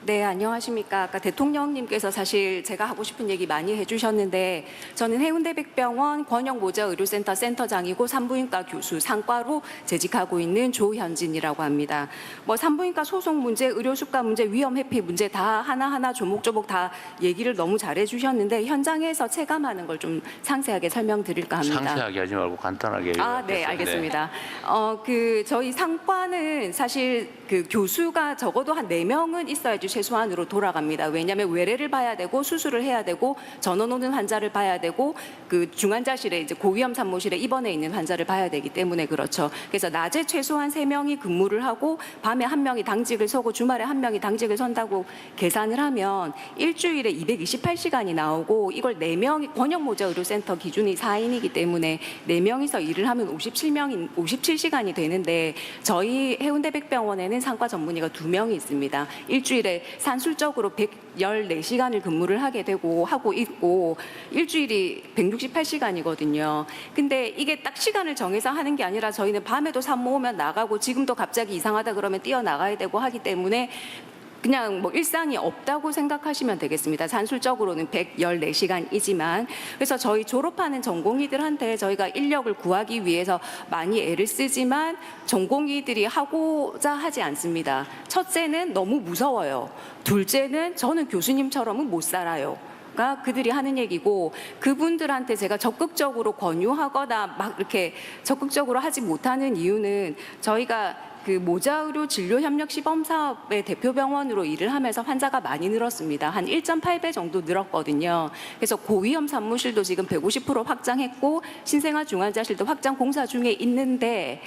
네, 안녕하십니까. 아까 대통령님께서 사실 제가 하고 싶은 얘기 많이 해주셨는데 저는 해운대백병원 권역모자의료센터 센터장이고 산부인과 교수 상과로 재직하고 있는 조현진이라고 합니다. 뭐 산부인과 소송 문제, 의료수가 문제, 위험 회피 문제 다 하나하나 조목조목 다 얘기를 너무 잘해주셨는데 현장에서 체감하는 걸 좀 상세하게 설명드릴까 합니다. 상세하게 하지 말고 간단하게. 네, 알겠습니다. 저희 상과는 사실 그 교수가 적어도 한 4명은 있어야지 최소한으로 돌아갑니다. 왜냐하면 외래를 봐야 되고 수술을 해야 되고 전원 오는 환자를 봐야 되고 그 중환자실에 이제 고위험 산모실에 입원해 있는 환자를 봐야 되기 때문에 그렇죠. 그래서 낮에 최소한 3명이 근무를 하고 밤에 1명이 당직을 서고 주말에 1명이 당직을 선다고 계산을 하면 일주일에 228시간이 나오고 이걸 4명이 권역모자의료센터 기준이 4인이기 때문에 4명이서 일을 하면 57시간이 되는데 저희 해운대백병원에는 상과 전문의가 2명이 있습니다. 일주일에 산술적으로 114시간을 근무를 하고 있고 일주일이 168시간이거든요. 근데 이게 딱 시간을 정해서 하는 게 아니라 저희는 밤에도 산모 오면 나가고 지금도 갑자기 이상하다 그러면 뛰어나가야 되고 하기 때문에 그냥 뭐 일상이 없다고 생각하시면 되겠습니다. 산술적으로는 114시간이지만 그래서 저희 졸업하는 전공의들한테 저희가 인력을 구하기 위해서 많이 애를 쓰지만 전공의들이 하고자 하지 않습니다. 첫째는 너무 무서워요. 둘째는 저는 교수님처럼은 못 살아요. 가 그들이 하는 얘기고 그분들한테 제가 적극적으로 권유하거나 막 이렇게 적극적으로 하지 못하는 이유는 저희가 그 모자의료 진료협력시범사업의 대표병원으로 일을 하면서 환자가 많이 늘었습니다. 한 1.8배 정도 늘었거든요. 그래서 고위험 산모실도 지금 150% 확장했고 신생아 중환자실도 확장 공사 중에 있는데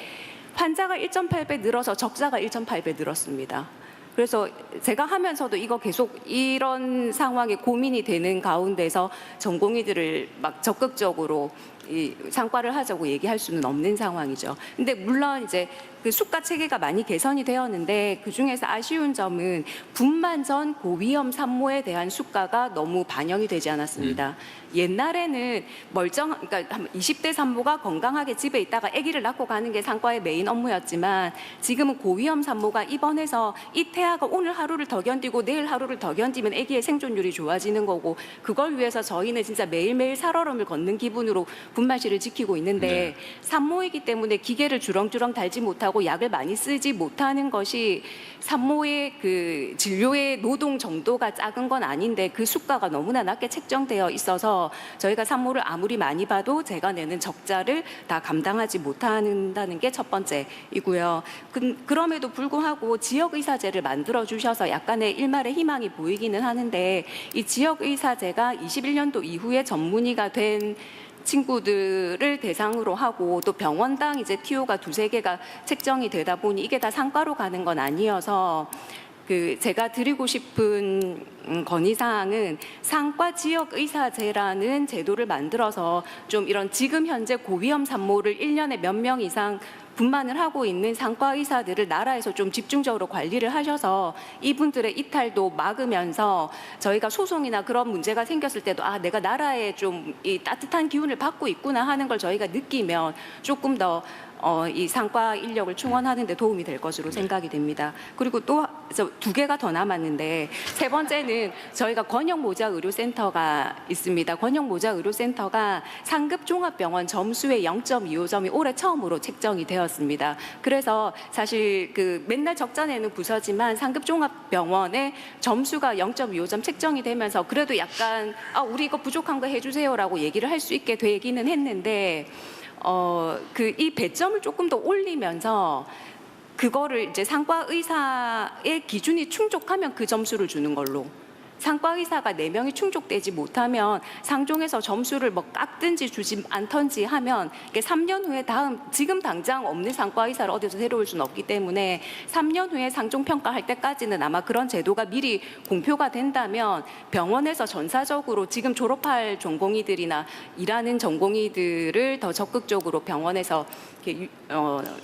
환자가 1.8배 늘어서 적자가 1.8배 늘었습니다. 그래서 제가 하면서도 이거 계속 이런 상황에 고민이 되는 가운데서 전공의들을 막 적극적으로 이 상과를 하자고 얘기할 수는 없는 상황이죠. 근데 물론 이제 그 수가 체계가 많이 개선이 되었는데 그 중에서 아쉬운 점은 분만 전 고위험 산모에 대한 수가가 너무 반영이 되지 않았습니다. 옛날에는 그러니까 20대 산모가 건강하게 집에 있다가 아기를 낳고 가는 게 상과의 메인 업무였지만 지금은 고위험 산모가 입원해서 이 태아가 오늘 하루를 더 견디고 내일 하루를 더 견디면 아기의 생존율이 좋아지는 거고 그걸 위해서 저희는 진짜 매일매일 살얼음을 걷는 기분으로 분만실을 지키고 있는데 산모이기 때문에 기계를 주렁주렁 달지 못하고 약을 많이 쓰지 못하는 것이 산모의 그 진료의 노동 정도가 작은 건 아닌데 그 수가가 너무나 낮게 책정되어 있어서 저희가 산모를 아무리 많이 봐도 제가 내는 적자를 다 감당하지 못한다는 게 첫 번째이고요. 그럼에도 불구하고 지역의사제를 만들어 주셔서 약간의 일말의 희망이 보이기는 하는데 이 지역의사제가 21년도 이후에 전문의가 된 친구들을 대상으로 하고 또 병원당 이제 TO가 2~3개가 책정이 되다 보니 이게 다 상과로 가는 건 아니어서 제가 드리고 싶은 건의사항은 상과 지역의사제라는 제도를 만들어서 좀 이런 지금 현재 고위험 산모를 1년에 몇 명 이상 분만을 하고 있는 상과 의사들을 나라에서 좀 집중적으로 관리를 하셔서 이분들의 이탈도 막으면서 저희가 소송이나 그런 문제가 생겼을 때도 내가 나라에 좀 이 따뜻한 기운을 받고 있구나 하는 걸 저희가 느끼면 조금 더 이 상과 인력을 충원하는 데 도움이 될 것으로 생각이 됩니다. 그리고 또 2개가 더 남았는데 세 번째는 저희가 권역모자의료센터가 있습니다. 권역모자의료센터가 상급 종합병원 점수의 0.25점이 올해 처음으로 책정이 되었습니다. 그래서 사실 맨날 적자 내는 부서지만 상급 종합병원의 점수가 0.25점 책정이 되면서 그래도 약간 우리 이거 부족한 거 해주세요라고 얘기를 할 수 있게 되기는 했는데 이 배점을 조금 더 올리면서 그거를 이제 상과 의사의 기준이 충족하면 그 점수를 주는 걸로. 상과 의사가 4명이 충족되지 못하면 상종에서 점수를 뭐 깎든지 주지 않던지 하면 이게 3년 후에 지금 당장 없는 상과 의사를 어디서 데려올 수는 없기 때문에 3년 후에 상종 평가할 때까지는 아마 그런 제도가 미리 공표가 된다면 병원에서 전사적으로 지금 졸업할 전공의들이나 일하는 전공의들을 더 적극적으로 병원에서 이렇게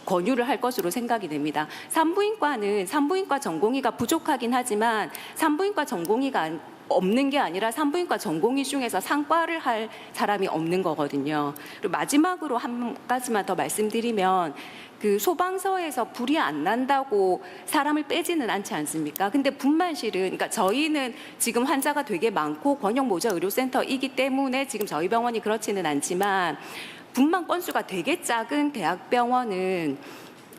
권유를 할 것으로 생각이 됩니다. 산부인과 전공의가 부족하긴 하지만 산부인과 전공의가 없는 게 아니라 산부인과 전공의 중에서 상과를 할 사람이 없는 거거든요. 그리고 마지막으로 한 가지만 더 말씀드리면 그 소방서에서 불이 안 난다고 사람을 빼지는 않지 않습니까? 근데 분만실은, 그러니까 저희는 지금 환자가 되게 많고 권역 모자 의료센터이기 때문에 지금 저희 병원이 그렇지는 않지만 분만 건수가 되게 작은 대학병원은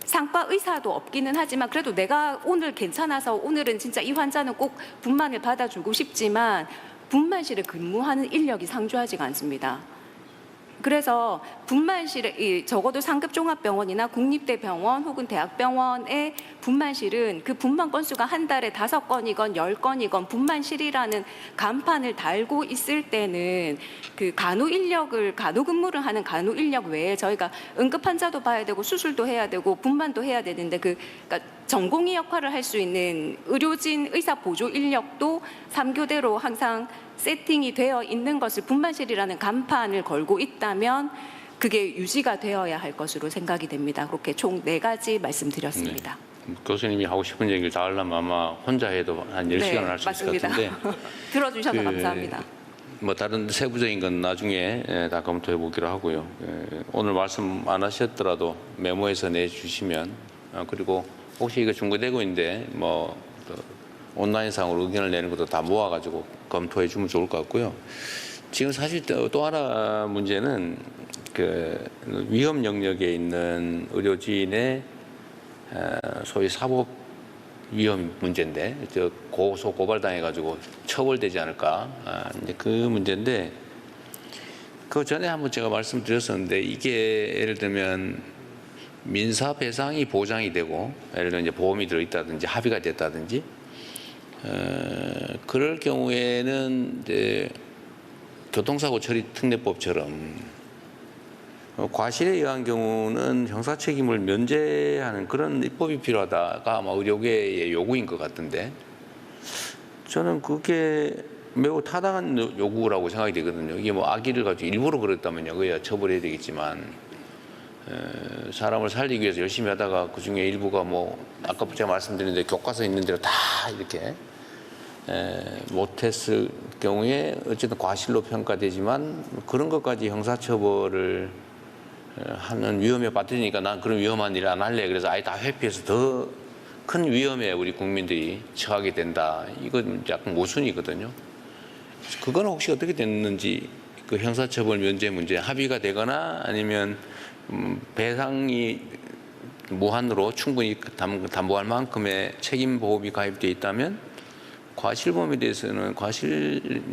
상과 의사도 없기는 하지만 그래도 내가 오늘 괜찮아서 오늘은 진짜 이 환자는 꼭 분만을 받아주고 싶지만 분만실에 근무하는 인력이 상주하지가 않습니다. 그래서 분만실에 적어도 상급 종합병원이나 국립대병원 혹은 대학병원의 분만실은 그 분만 건수가 한 달에 5건이건 10건이건 분만실이라는 간판을 달고 있을 때는 그 간호 근무를 하는 간호 인력 외에 저희가 응급 환자도 봐야 되고 수술도 해야 되고 분만도 해야 되는데 그러니까 전공의 역할을 할 수 있는 의료진 의사 보조 인력도 3교대로 항상 세팅이 되어 있는 것을 분만실이라는 간판을 걸고 있다면 그게 유지가 되어야 할 것으로 생각이 됩니다. 그렇게 총 4가지 말씀드렸습니다. 네. 교수님이 하고 싶은 얘기를 다 하려면 아마 혼자 해도 한 10시간을 할 수 있을 것 같은데 들어주셔서 감사합니다. 뭐 다른 세부적인 건 나중에 다 검토해 보기로 하고요. 오늘 말씀 안 하셨더라도 메모해서 내주시면 그리고 혹시 이거 중고되고 있는데 뭐 온라인상으로 의견을 내는 것도 다 모아가지고 검토해 주면 좋을 것 같고요. 지금 사실 또 하나 문제는 그 위험 영역에 있는 의료진의 소위 사법 위험 문제인데 고소 고발당해가지고 처벌되지 않을까 이제 그 문제인데 그 전에 한번 제가 말씀드렸었는데 이게 예를 들면 민사 배상이 보장이 되고 예를 들면 이제 보험이 들어있다든지 합의가 됐다든지 그럴 경우에는 이제 교통사고 처리 특례법처럼 과실에 의한 경우는 형사 책임을 면제하는 그런 입법이 필요하다가 아마 의료계의 요구인 것 같은데 저는 그게 매우 타당한 요구라고 생각이 되거든요. 이게 뭐 악의를 가지고 일부러 그랬다면요, 그야 처벌해야 되겠지만 사람을 살리기 위해서 열심히 하다가 그 중에 일부가 뭐 아까 제가 말씀드린 대로 교과서에 있는 대로 다 이렇게 못했을 경우에 어쨌든 과실로 평가되지만 그런 것까지 형사처벌을 하는 위험에 빠뜨리니까 난 그런 위험한 일 안 할래. 그래서 아예 다 회피해서 더 큰 위험에 우리 국민들이 처하게 된다. 이건 약간 모순이거든요. 그건 혹시 어떻게 됐는지 그 형사처벌 면제 문제 합의가 되거나 아니면 배상이 무한으로 충분히 담보할 만큼의 책임 보험이 가입되어 있다면 과실에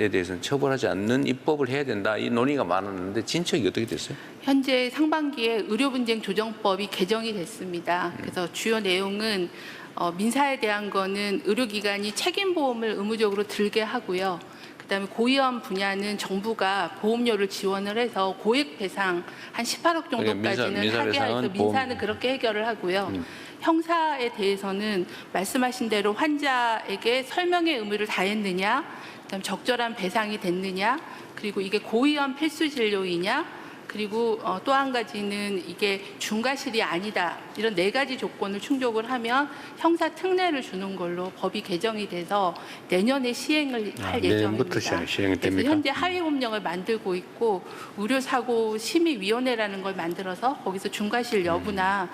대해서는 처벌하지 않는 입법을 해야 된다. 이 논의가 많았는데 진척이 어떻게 됐어요? 현재 상반기에 의료분쟁 조정법이 개정이 됐습니다. 그래서 주요 내용은 민사에 대한 거는 의료기관이 책임보험을 의무적으로 들게 하고요. 그다음에 고위험 분야는 정부가 보험료를 지원을 해서 고액 배상 한 18억 정도까지는 하게 해서 민사는 그렇게 해결을 하고요. 형사에 대해서는 말씀하신 대로 환자에게 설명의 의무를 다했느냐, 그다음 적절한 배상이 됐느냐, 그리고 이게 고위험 필수 진료이냐, 그리고 또 한 가지는 이게 중과실이 아니다. 이런 4가지 조건을 충족을 하면 형사 특례를 주는 걸로 법이 개정이 돼서 내년에 시행을 할 예정입니다. 시행이 됩니까? 그래서 현재 하위법령을 만들고 있고 의료사고 심의위원회라는 걸 만들어서 거기서 중과실 여부나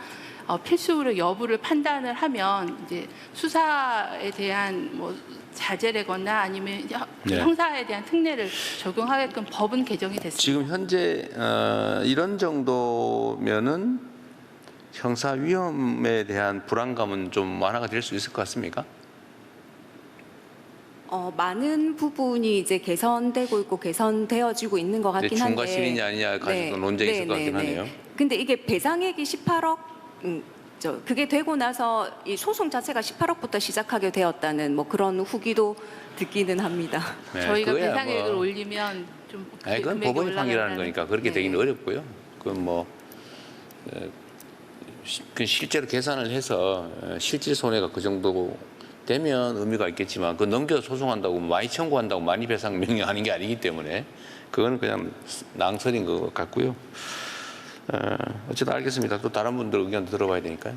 필수 의료 여부를 판단을 하면 이제 수사에 대한 뭐 자제라거나 아니면 형사에 대한 특례를 적용하게끔 법은 개정이 됐습니다. 지금 현재 이런 정도면은 형사 위험에 대한 불안감은 좀 완화가 될 수 있을 것 같습니까? 많은 부분이 이제 개선되고 있고 개선되어지고 있는 것 같긴 한데 중과실이냐 아니냐 가지고 논쟁이 있을 것 같긴 하네요. 근데 이게 배상액이 18억 그게 되고 나서 이 소송 자체가 18억부터 시작하게 되었다는 뭐 그런 후기도 듣기는 합니다. 네, 저희가 그거야 배상액을 올리면 좀 그건 법원이 판결하는 거니까 그렇게 되기는 어렵고요. 그건 뭐 실제로 계산을 해서 실질 손해가 그 정도 되면 의미가 있겠지만 그 넘겨 소송한다고 많이 청구한다고 많이 배상 명령하는 게 아니기 때문에 그거는 그냥 낭설인 것 같고요. 어쨌든 알겠습니다. 또 다른 분들 의견도 들어봐야 되니까요.